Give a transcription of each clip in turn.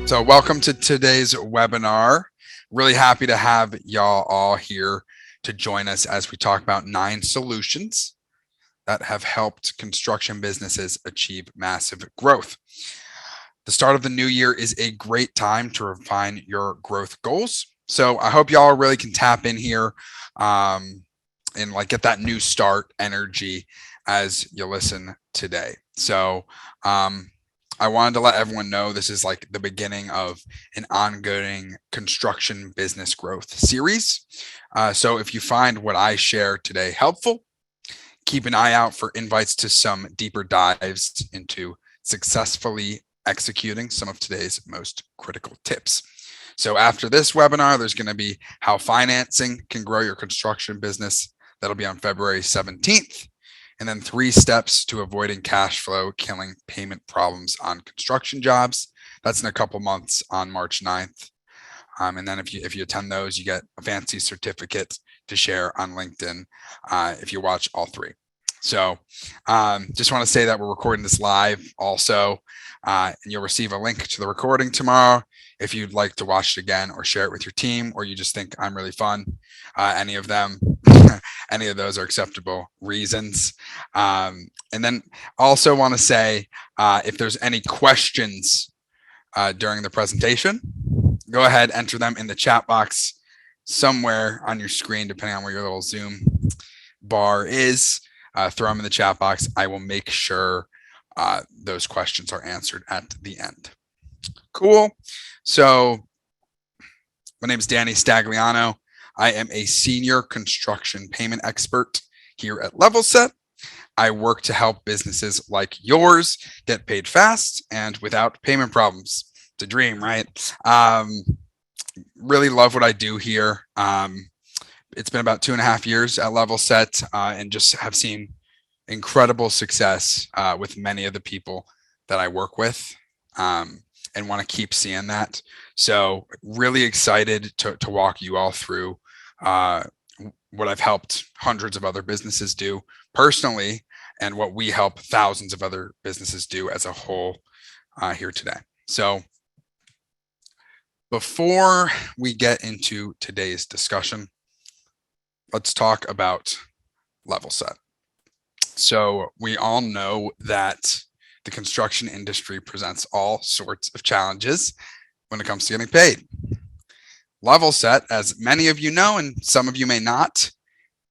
So, welcome to today's webinar. Really happy to have y'all all here to join us as we talk about 9 solutions that have helped construction businesses achieve massive growth. The start of the new year is a great time to refine your growth goals. So, I hope y'all really can tap in here and get that new start energy as you listen today. So, I wanted to let everyone know this is like the beginning of an ongoing construction business growth series. So if you find what I share today helpful, keep an eye out for invites to some deeper dives into successfully executing some of today's most critical tips. So after this webinar, there's going to be how financing can grow your construction business. That'll be on February 17th. And then 3 steps to avoiding cash flow killing payment problems on construction jobs. That's in a couple months on March 9th. And then if you attend those, you get a fancy certificate to share on LinkedIn if you watch all 3. So just want to say that we're recording this live also, and you'll receive a link to the recording tomorrow if you'd like to watch it again or share it with your team, or you just think I'm really fun. Any of them, any of those are acceptable reasons. And then also want to say, if there's any questions during the presentation, go ahead, enter them in the chat box somewhere on your screen, depending on where your little Zoom bar is. Throw them in the chat box. I will make sure those questions are answered at the end. Cool. So my name is Danny Stagliano. I am a senior construction payment expert here at LevelSet. I work to help businesses like yours get paid fast and without payment problems. It's a dream, right? Really love what I do here. It's been about 2.5 years at LevelSet, and just have seen incredible success with many of the people that I work with, and want to keep seeing that. So really excited to walk you all through what I've helped hundreds of other businesses do personally, and what we help thousands of other businesses do as a whole here today. So before we get into today's discussion, let's talk about LevelSet. So we all know that the construction industry presents all sorts of challenges when it comes to getting paid. LevelSet, as many of you know, and some of you may not,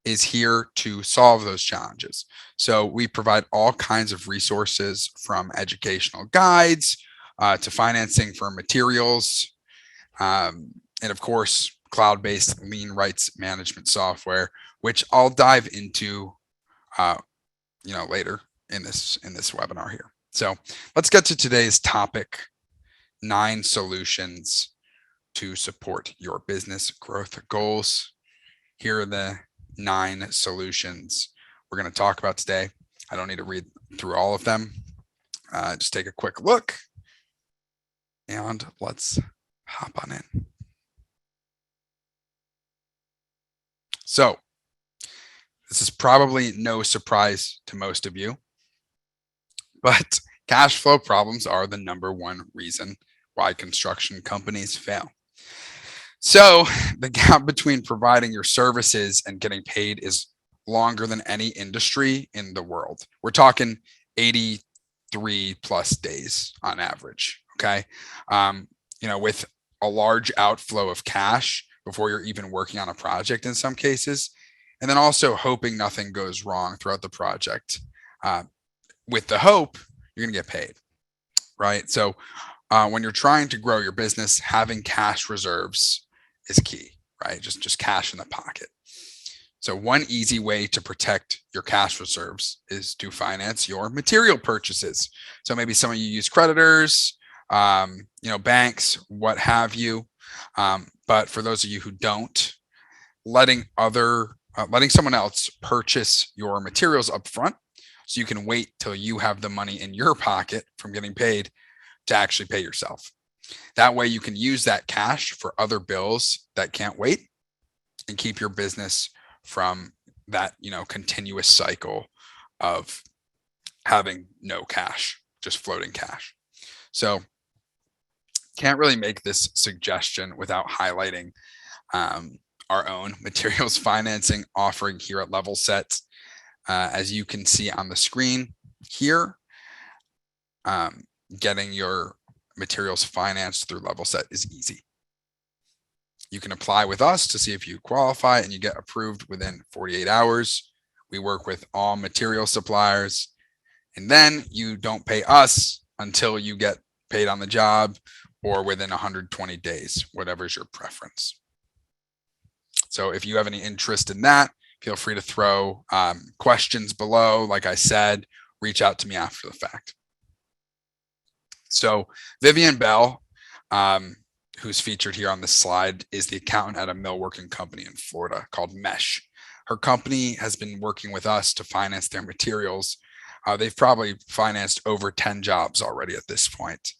is here to solve those challenges. So we provide all kinds of resources, from educational guides to financing for materials, and of course, cloud-based lien rights management software, which I'll dive into later in this webinar here. So let's get to today's topic: 9 solutions to support your business growth goals. Here are the 9 solutions we're going to talk about today. I don't need to read through all of them. Just take a quick look and let's hop on in. So this is probably no surprise to most of you, but cash flow problems are the #1 reason why construction companies fail. So the gap between providing your services and getting paid is longer than any industry in the world. We're talking 83 plus days on average. Okay. With a large outflow of cash before you're even working on a project in some cases, and then also hoping nothing goes wrong throughout the project, with the hope you're going to get paid, right? So when you're trying to grow your business, having cash reserves is key, right? Just cash in the pocket. So one easy way to protect your cash reserves is to finance your material purchases. So maybe some of you use creditors, banks, what have you. But for those of you who don't, letting someone else purchase your materials up front, so you can wait till you have the money in your pocket from getting paid to actually pay yourself. That way you can use that cash for other bills that can't wait, and keep your business from that, continuous cycle of having no cash, just floating cash. So Can't really make this suggestion without highlighting our own materials financing offering here at Level Set. As you can see on the screen here, getting your materials financed through Level Set is easy. You can apply with us to see if you qualify, and you get approved within 48 hours. We work with all material suppliers, and then you don't pay us until you get paid on the job or within 120 days, whatever's your preference. So if you have any interest in that, feel free to throw questions below. Like I said, reach out to me after the fact. So Vivian Bell, who's featured here on this slide, is the accountant at a millworking company in Florida called Mesh. Her company has been working with us to finance their materials. They've probably financed over 10 jobs already at this point,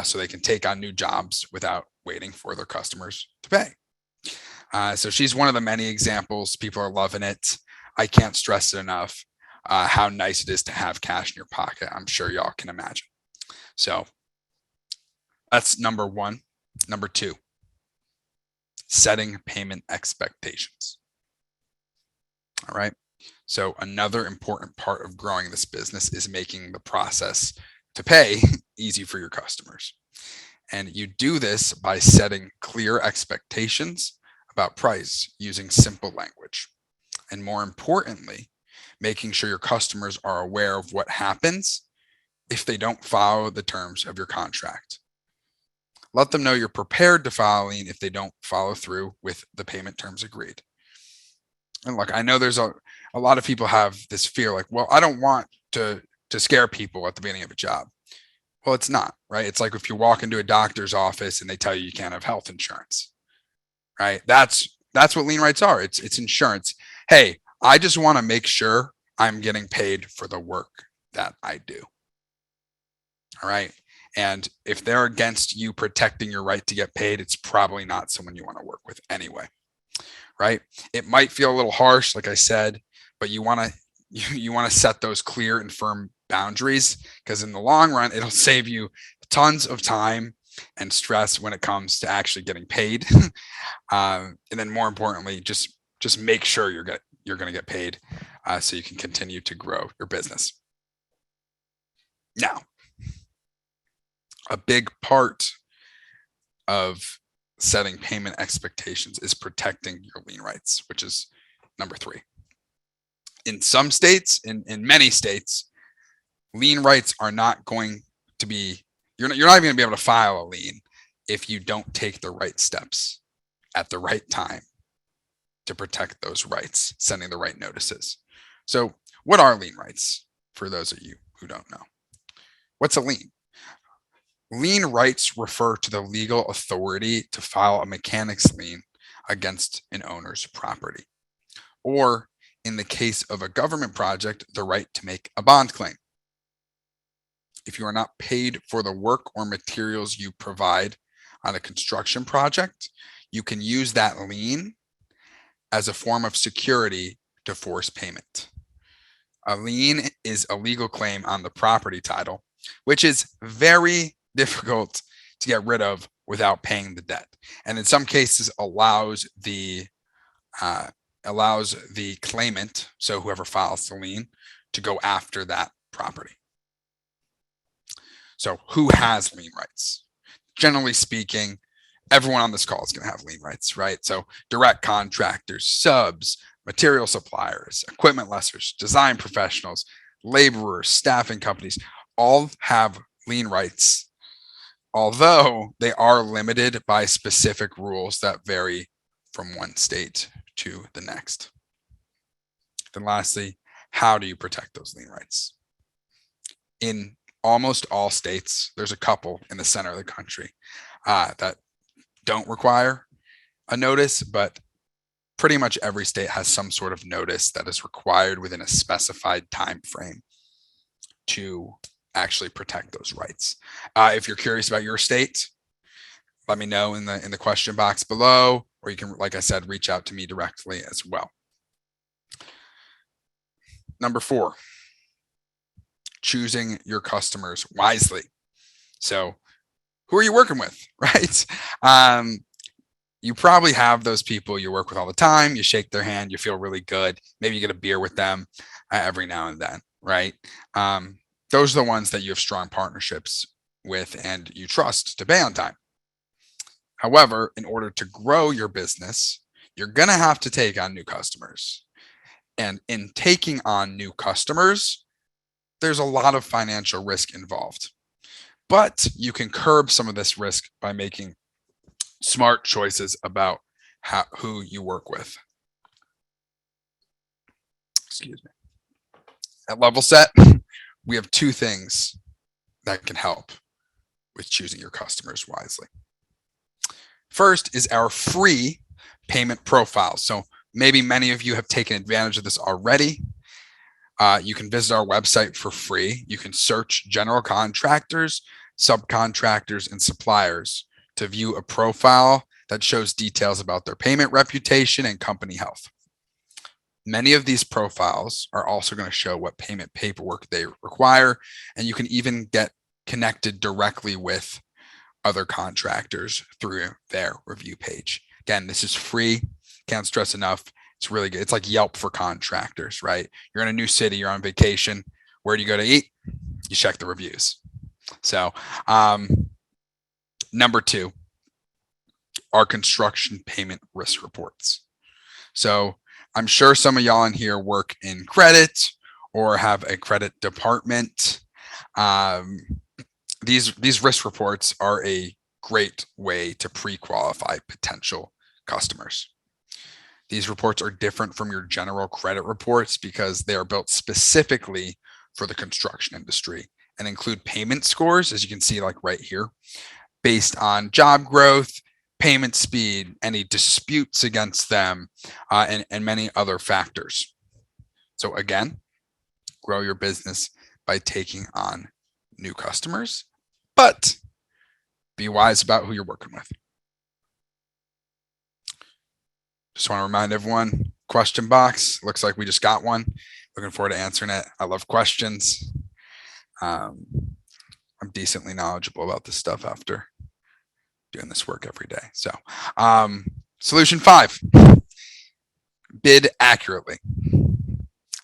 so they can take on new jobs without waiting for their customers to pay. So she's one of the many examples. People are loving it. I can't stress it enough how nice it is to have cash in your pocket. I'm sure y'all can imagine. So that's number one. Number two, setting payment expectations. All right. So another important part of growing this business is making the process to pay easy for your customers. And you do this by setting clear expectations about price using simple language. And more importantly, making sure your customers are aware of what happens if they don't follow the terms of your contract. Let them know you're prepared to file a lien if they don't follow through with the payment terms agreed. And look, I know there's a lot of people have this fear like, well, I don't want to scare people at the beginning of a job. Well, it's not, right? It's like if you walk into a doctor's office and they tell you you can't have health insurance, right? That's what lien rights are. It's insurance. Hey, I just want to make sure I'm getting paid for the work that I do. All right. And if they're against you protecting your right to get paid, it's probably not someone you want to work with anyway, right? It might feel a little harsh, like I said, but you want to set those clear and firm boundaries, because in the long run, it'll save you tons of time and stress when it comes to actually getting paid. And then more importantly, just make sure you're going to get paid so you can continue to grow your business. Now, a big part of setting payment expectations is protecting your lien rights, which is number three. In some states, in many states, lien rights are not going to be, you're not even going to be able to file a lien if you don't take the right steps at the right time to protect those rights, sending the right notices. So what are lien rights for those of you who don't know? What's a lien? Lien rights refer to the legal authority to file a mechanic's lien against an owner's property, or in the case of a government project, the right to make a bond claim. If you are not paid for the work or materials you provide on a construction project, you can use that lien as a form of security to force payment. A lien is a legal claim on the property title, which is very difficult to get rid of without paying the debt, and in some cases allows the claimant, so whoever files the lien, to go after that property. So who has lien rights? Generally speaking, everyone on this call is going to have lien rights, right? So direct contractors, subs, material suppliers, equipment lessors, design professionals, laborers, staffing companies, all have lien rights, although they are limited by specific rules that vary from one state to the next. Then lastly, how do you protect those lien rights? In almost all states, there's a couple in the center of the country that don't require a notice, but pretty much every state has some sort of notice that is required within a specified time frame to actually protect those rights. If you're curious about your state, let me know in the question box below, or you can, like I said, reach out to me directly as well. Number 4, choosing your customers wisely. So who are you working with, right? You probably have those people you work with all the time. You shake their hand, you feel really good. Maybe you get a beer with them every now and then, right? Those are the ones that you have strong partnerships with and you trust to pay on time. However, in order to grow your business, you're going to have to take on new customers. And in taking on new customers, there's a lot of financial risk involved. But you can curb some of this risk by making smart choices about who you work with. Excuse me. At Level Set, we have two things that can help with choosing your customers wisely. First is our free payment profile. So maybe many of you have taken advantage of this already. You can visit our website for free. You can search general contractors, subcontractors, and suppliers to view a profile that shows details about their payment reputation and company health. Many of these profiles are also going to show what payment paperwork they require, and you can even get connected directly with other contractors through their review page. Again, this is free. Can't stress enough. It's really good. It's like Yelp for contractors, right? You're in a new city, you're on vacation. Where do you go to eat? You check the reviews. So, number two, are construction payment risk reports. So I'm sure some of y'all in here work in credit or have a credit department. These risk reports are a great way to pre-qualify potential customers. These reports are different from your general credit reports because they are built specifically for the construction industry and include payment scores, as you can see like right here, based on job growth, payment speed, any disputes against them, and many other factors. So again, grow your business by taking on new customers, but be wise about who you're working with. Just want to remind everyone, question box, looks like we just got one. Looking forward to answering it. I love questions. I'm decently knowledgeable about this stuff after doing this work every day. So solution 5, bid accurately.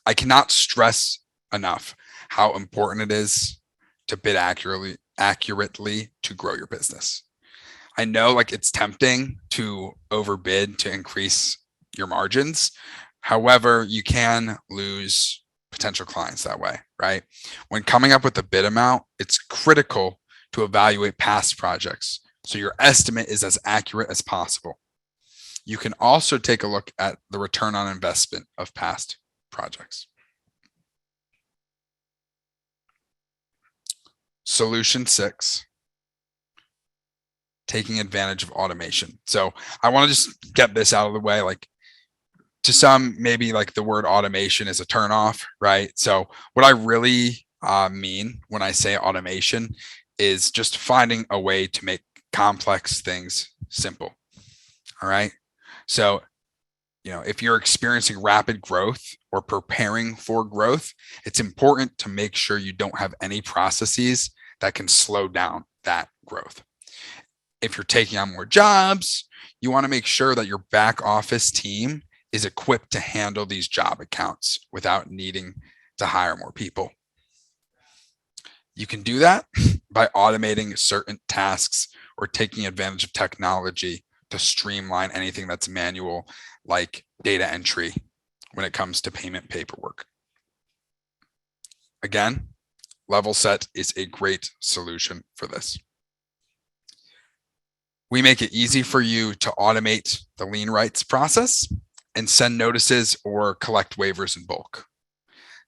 I cannot stress enough how important it is to bid accurately to grow your business. I know like it's tempting to overbid to increase your margins. However, you can lose potential clients that way, right? When coming up with a bid amount, it's critical to evaluate past projects so your estimate is as accurate as possible. You can also take a look at the return on investment of past projects. Solution 6, taking advantage of automation. So I want to just get this out of the way. Like to some, maybe like the word automation is a turnoff, right? So what I really mean when I say automation is just finding a way to make complex things simple. All right. So, if you're experiencing rapid growth or preparing for growth, it's important to make sure you don't have any processes that can slow down that growth. If you're taking on more jobs, you want to make sure that your back office team is equipped to handle these job accounts without needing to hire more people. You can do that by automating certain tasks or taking advantage of technology to streamline anything that's manual, like data entry when it comes to payment paperwork. Again, Level Set is a great solution for this. We make it easy for you to automate the lien rights process and send notices or collect waivers in bulk.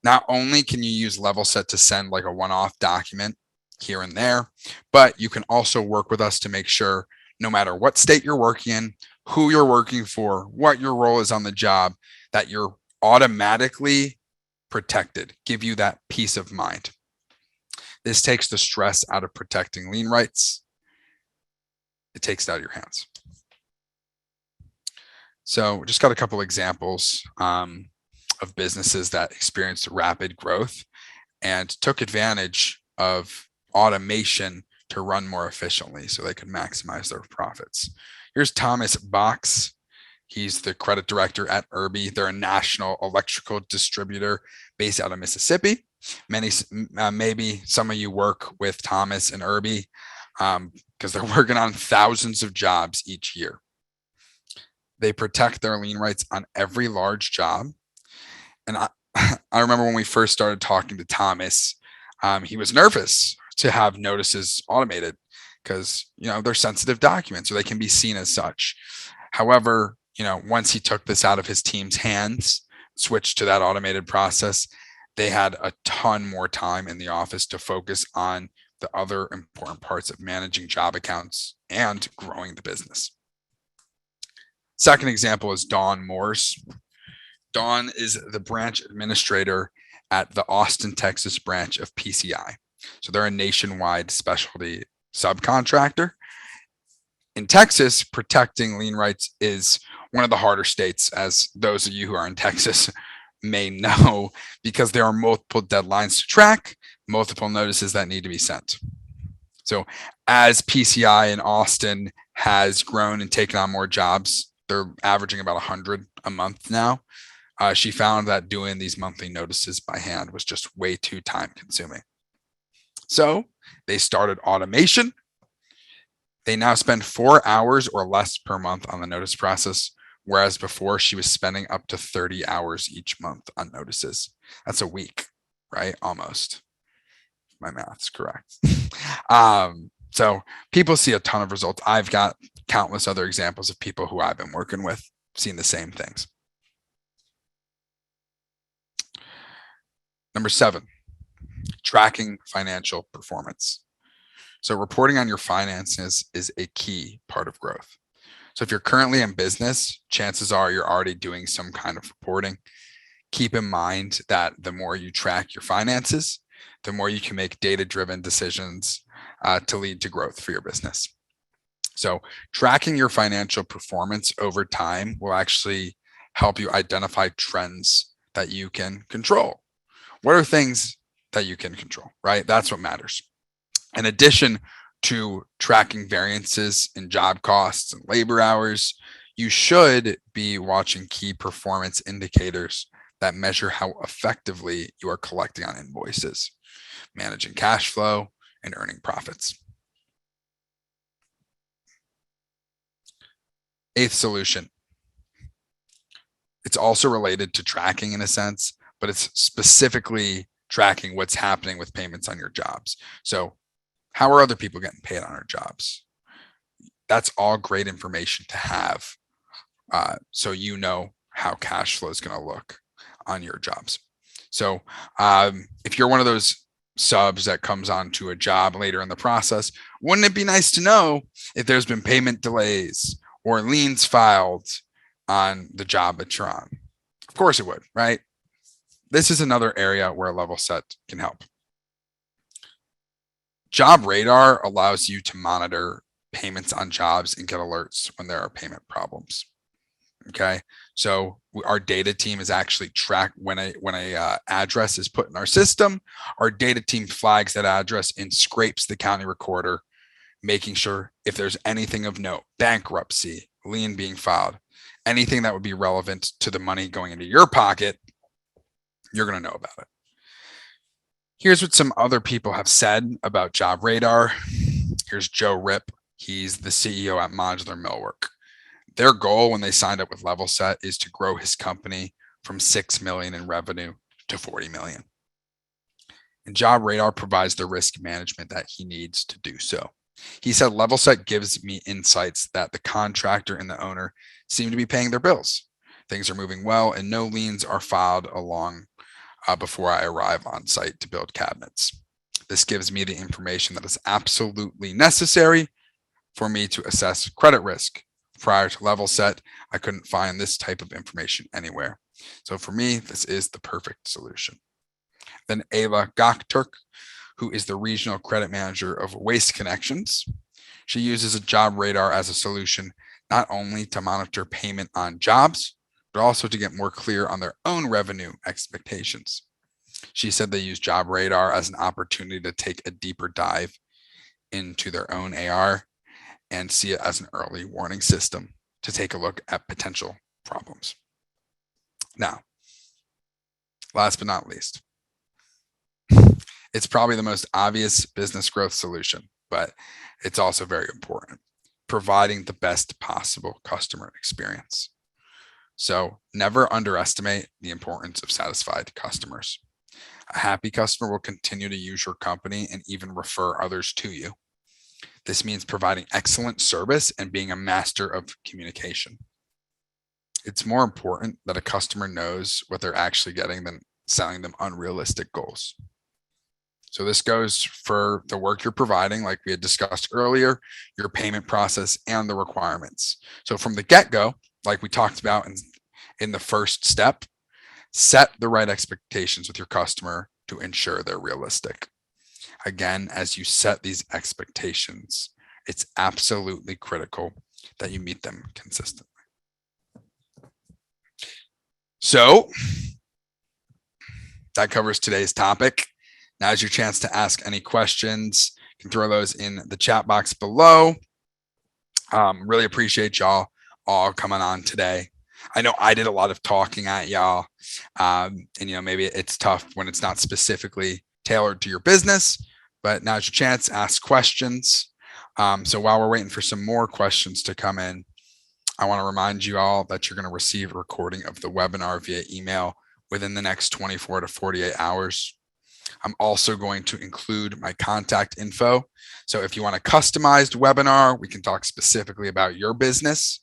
Not only can you use Level Set to send like a one-off document here and there, but you can also work with us to make sure no matter what state you're working in, who you're working for, what your role is on the job, that you're automatically protected, give you that peace of mind. This takes the stress out of protecting lien rights. It takes it out of your hands. So we just got a couple examples of businesses that experienced rapid growth and took advantage of automation to run more efficiently so they could maximize their profits. Here's Thomas Box. He's the credit director at Irby. They're a national electrical distributor based out of Mississippi. Maybe some of you work with Thomas and Irby because they're working on thousands of jobs each year. They protect their lien rights on every large job. And I remember when we first started talking to Thomas, he was nervous to have notices automated because, they're sensitive documents or they can be seen as such. However, once he took this out of his team's hands, switched to that automated process, they had a ton more time in the office to focus on the other important parts of managing job accounts and growing the business. Second example is Dawn Morse. Dawn is the branch administrator at the Austin, Texas branch of PCI. So they're a nationwide specialty subcontractor. In Texas, protecting lien rights is one of the harder states, as those of you who are in Texas may know, because there are multiple deadlines to track, multiple notices that need to be sent. So as PCI in Austin has grown and taken on more jobs, they're averaging about 100 a month now. She found that doing these monthly notices by hand was just way too time consuming. So they started automation. They now spend 4 hours or less per month on the notice process, whereas before she was spending up to 30 hours each month on notices. That's a week, right? Almost. My math's correct. So people see a ton of results. I've got countless other examples of people who I've been working with seeing the same things. Number 7, tracking financial performance. So reporting on your finances is a key part of growth. So if you're currently in business, chances are you're already doing some kind of reporting. Keep in mind that the more you track your finances, the more you can make data-driven decisions to lead to growth for your business. So tracking your financial performance over time will actually help you identify trends that you can control. What are things that you can control, right? That's what matters. In addition to tracking variances in job costs and labor hours, you should be watching key performance indicators that measure how effectively you are collecting on invoices, managing cash flow, and earning profits. 8th solution. It's also related to tracking in a sense, but it's specifically tracking what's happening with payments on your jobs. So how are other people getting paid on our jobs? That's all great information to have. So you know how cash flow is going to look on your jobs. So if you're one of those subs that comes onto a job later in the process, wouldn't it be nice to know if there's been payment delays or liens filed on the job that you're on? Of course it would, right? This is another area where Level Set can help. Job Radar allows you to monitor payments on jobs and get alerts when there are payment problems. Okay, so our data team is actually tracked when a address is put in our system. Our data team flags that address and scrapes the county recorder, making sure if there's anything of note, bankruptcy, lien being filed, anything that would be relevant to the money going into your pocket, you're going to know about it. Here's what some other people have said about Job Radar. Here's Joe Rip. He's the CEO at Modular Millwork. Their goal when they signed up with Level Set is to grow his company from 6 million in revenue to 40 million. And Job Radar provides the risk management that he needs to do so. He said, Level Set gives me insights that the contractor and the owner seem to be paying their bills. Things are moving well and no liens are filed along before I arrive on site to build cabinets. This gives me the information that is absolutely necessary for me to assess credit risk. Prior to Level Set, I couldn't find this type of information anywhere. So for me, this is the perfect solution. Then Ayla Gokturk, who is the regional credit manager of Waste Connections. She uses a Job Radar as a solution, not only to monitor payment on jobs, but also to get more clear on their own revenue expectations. She said they use Job Radar as an opportunity to take a deeper dive into their own AR and see it as an early warning system to take a look at potential problems. Now, last but not least, it's probably the most obvious business growth solution, but it's also very important: providing the best possible customer experience. So never underestimate the importance of satisfied customers. A happy customer will continue to use your company and even refer others to you. This means providing excellent service and being a master of communication. It's more important that a customer knows what they're actually getting than selling them unrealistic goals. So this goes for the work you're providing, like we had discussed earlier, your payment process, and the requirements. So from the get-go, like we talked about in the first step, set the right expectations with your customer to ensure they're realistic. Again, as you set these expectations, it's absolutely critical that you meet them consistently. So that covers today's topic. Now's your chance to ask any questions. You can throw those in the chat box below. Really appreciate y'all all coming on today. I know I did a lot of talking at y'all, and maybe it's tough when it's not specifically tailored to your business, but now's your chance to ask questions. So while we're waiting for some more questions to come in, I want to remind you all that you're going to receive a recording of the webinar via email within the next 24 to 48 hours. I'm also going to include my contact info. So if you want a customized webinar, we can talk specifically about your business.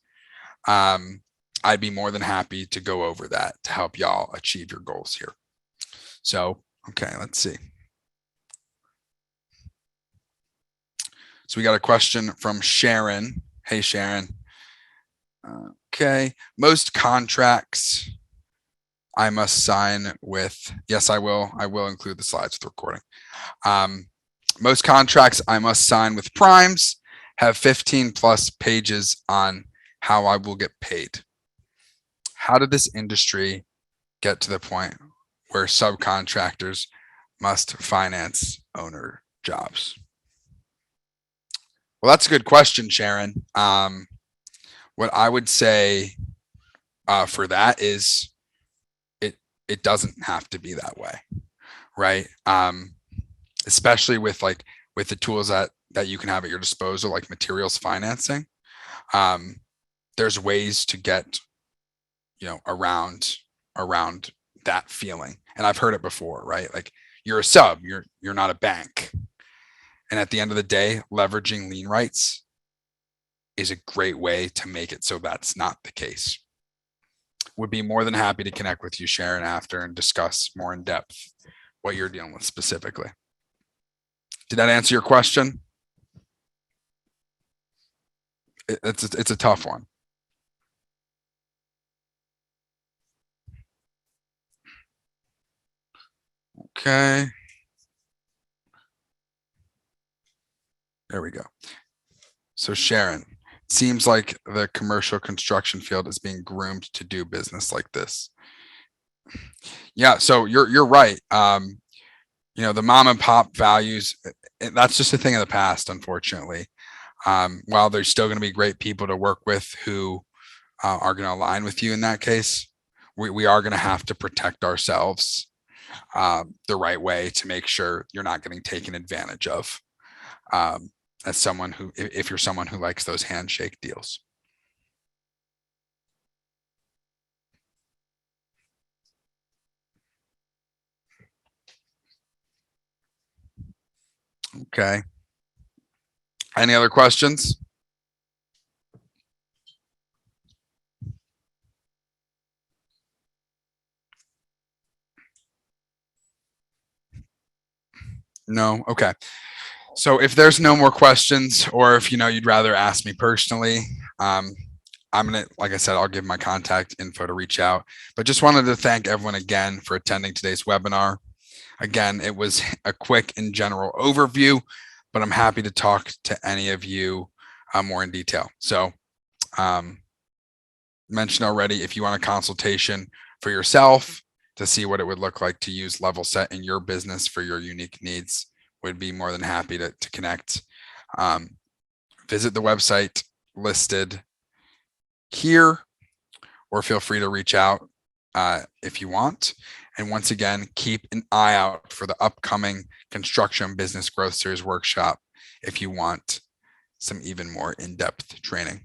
I'd be more than happy to go over that to help y'all achieve your goals here. So, okay, let's see. So we got a question from Sharon. Hey, Sharon. Okay, most contracts I must sign with, yes, I will include the slides with the recording. Most contracts I must sign with primes have 15 plus pages on how I will get paid. How did this industry get to the point where subcontractors must finance owner jobs? Well, that's a good question, Sharon. What I would say for that is it doesn't have to be that way, right? Especially with the tools that you can have at your disposal, like materials financing. There's ways to get around that feeling, and I've heard it before, right? Like, you're a sub, you're not a bank, and at the end of the day, leveraging lien rights is a great way to make it so that's not the case. Would be more than happy to connect with you, Sharon, after and discuss more in depth what you're dealing with specifically. Did that answer your question? It's a tough one. Okay. There we go. So Sharon, it seems like the commercial construction field is being groomed to do business like this. Yeah, so you're right. The mom and pop values, that's just a thing of the past, unfortunately. While there's still going to be great people to work with who are going to align with you in that case, we are going to have to protect ourselves the right way to make sure you're not getting taken advantage of as someone who, if you're someone who likes those handshake deals. Okay. Any other questions? No? Okay. So if there's no more questions, or if you'd rather ask me personally, I'm gonna, like I said, I'll give my contact info to reach out. But just wanted to thank everyone again for attending today's webinar. Again, it was a quick and general overview, but I'm happy to talk to any of you more in detail. So mentioned already, if you want a consultation for yourself to see what it would look like to use Level Set in your business for your unique needs, would be more than happy to connect. Visit the website listed here, or feel free to reach out if you want. And once again, keep an eye out for the upcoming Construction Business Growth Series workshop if you want some even more in-depth training.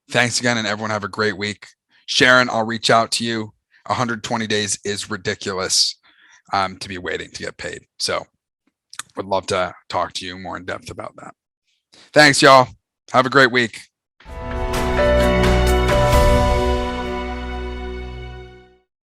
Thanks again, and everyone have a great week. Sharon, I'll reach out to you. 120 days is ridiculous to be waiting to get paid. So would love to talk to you more in depth about that. Thanks, y'all. Have a great week.